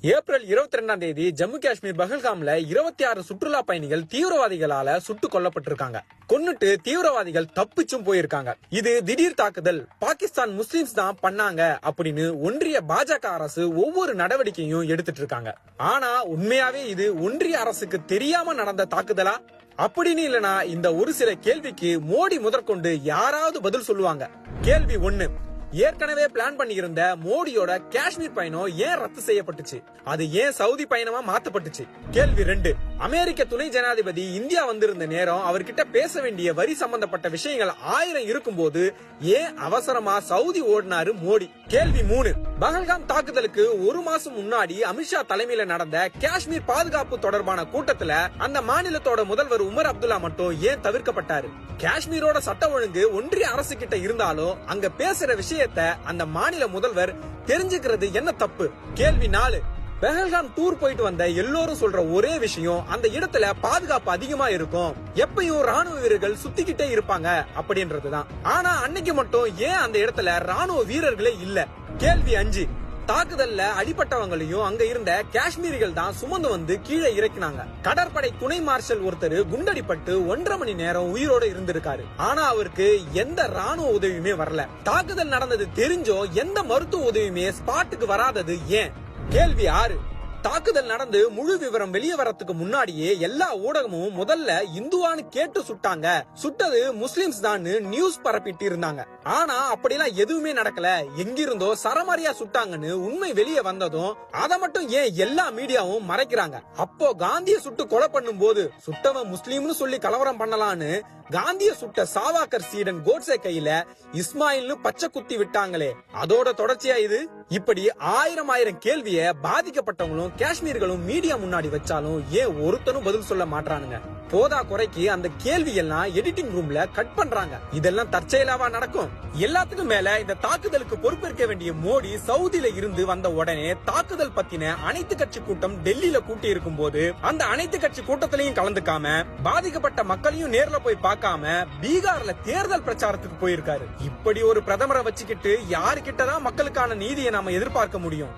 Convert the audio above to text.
April 22 Jammu Kashmir பஹல்காம்ல 26 சுற்றுலா பயணிகள் தீவிரவாதிகளால சுட்டுக் கொல்லப்பட்டிருக்காங்க. கொன்னுட்டு தீவிரவாதிகள் தப்பிச்சும் போயிருக்காங்க. இது திடீர் தாக்குதல், பாகிஸ்தான் முஸ்லிம்ஸ் தான் பண்ணாங்க அப்படின்னு ஒன்றிய பாஜக அரசு ஒவ்வொரு நடவடிக்கையும் எடுத்துட்டு இருக்காங்க. ஆனா உண்மையாவே இது ஒன்றிய அரசுக்கு தெரியாம நடந்த தாக்குதலா அப்படின்னு இல்லனா இந்த ஒரு சில கேள்விக்கு மோடி முதற்கொண்டு யாராவது பதில் சொல்லுவாங்க. கேள்வி 1, ஏற்கனவே பிளான் பண்ணியிருந்த மோடியோட காஷ்மீர் பயணம் ஏன் ரத்து செய்யப்பட்டுச்சு? அது ஏன் சவுதி பயணமா மாத்தப்பட்டுச்சு? கேள்வி 2, அமெரிக்க துணை ஜனாதிபதி இந்தியா வந்திருந்த நேரம் அவர்கிட்ட பேச வேண்டிய வரி சம்பந்தப்பட்ட விஷயங்கள் 1000 இருக்கும்போது ஏன் அவசரமா சவுதி ஓடினாரு மோடி? கேள்வி 3, பஹல்காம் தாக்குதலுக்கு ஒரு மாசம் முன்னாடி அமித்ஷா தலைமையில நடந்த காஷ்மீர் பாதுகாப்பு தொடர்பான கூட்டத்துல அந்த மாநிலத்தோட முதல்வர் உமர் அப்துல்லா மட்டும் ஏன் தவிர்க்கப்பட்டாரு? காஷ்மீரோட சட்ட ஒழுங்கு ஒன்றிய அரசு கிட்ட இருந்தாலும் அங்க பேசுற விஷயத்தை அந்த மாநில முதல்வர் தெரிஞ்சுக்கிறது என்ன தப்பு? கேள்வி 4, பஹல்காம் டூர் போயிட்டு வந்த எல்லோரும் சொல்ற ஒரே விஷயம் அந்த இடத்துல பாதுகாப்பு அதிகமா இருக்கும், எப்பயும் ராணுவ வீரர்கள் சுத்திக்கிட்டே இருப்பாங்க அப்படின்றதுதான். ஆனா அன்னைக்கு மட்டும் ஏன் அந்த இடத்துல ராணுவ வீரர்களே இல்ல? கேள்வி 5, தாக்குதல்ல அடிப்பட்டவங்களையும் அங்க இருந்த காஷ்மீரிகள் தான் சுமந்து வந்து கீழே இறக்கினாங்க. கடற்படை துணை மார்ஷல் ஒருத்தர் குண்டடிப்பட்டு 1.5 மணி நேரம் உயிரோட இருந்திருக்காரு. ஆனா அவருக்கு எந்த ராணுவ உதவியுமே வரல. தாக்குதல் நடந்தது தெரிஞ்சும் எந்த மருத்துவ உதவியுமே ஸ்பாட்டுக்கு வராதது ஏன்? கேள்வி 6, தாக்குதல் நடந்து முழு விவரம் வெளியே வரத்துக்கு முன்னாடியே எல்லா ஊடகமும் முதல்ல இந்துவான்னு கேட்டு சுட்டாங்க, சுட்டது முஸ்லிம்ஸ் தான் நியூஸ் பரப்பிட்டு இருந்தாங்க. ஆனா அப்படிலாம் எதுவுமே நடக்கல, எங்கிருந்தோ சரமாரியா சுட்டாங்கன்னு உண்மை வெளியே வந்ததும் அதை மட்டும் ஏன் எல்லா மீடியாவும் மறைக்கிறாங்க? அப்போ காந்திய சுட்டு கொலை பண்ணும் போது சுட்டவன் முஸ்லீம்னு சொல்லி கலவரம் பண்ணலான்னு காந்திய சுட்ட சாவாக்கர் சீடன் கோட்ஸே கையில இஸ்மாயில்னு பச்சை குத்தி விட்டாங்களே, அதோட தொடர்ச்சியா இது? இப்படி ஆயிரம் கேள்விய பாதிக்கப்பட்டவங்களும் காஷ்மீர்களும் மீடியா முன்னாடி வச்சாலும் ஏன் ஒருத்தனும் பதில் சொல்ல மாட்டானுங்க? போதா குறைக்கு அந்த கேள்வி எல்லாம் எடிட்டிங் ரூம்ல கட் பண்றாங்க. இதெல்லாம் தற்செயலாவா நடக்கும்? எல்லாத்துக்கும் மேல இந்த தாக்குதலுக்கு பொறுப்பேற்க வேண்டிய மோடி சவுதியில இருந்து வந்த உடனே தாக்குதல் பத்தின அனைத்து கட்சி கூட்டம் டெல்லியில கூட்டி இருக்கும் போது அந்த அனைத்து கட்சி கூட்டத்திலையும் கலந்துக்காம பாதிக்கப்பட்ட மக்களையும் நேர்ல போய் பார்க்காம பீகார்ல தேர்தல் பிரச்சாரத்துக்கு போயிருக்காரு. இப்படி ஒரு பிரதமரை வச்சுக்கிட்டு யாருக்கிட்டதான் மக்களுக்கான நீதியை நாம எதிர்பார்க்க முடியும்?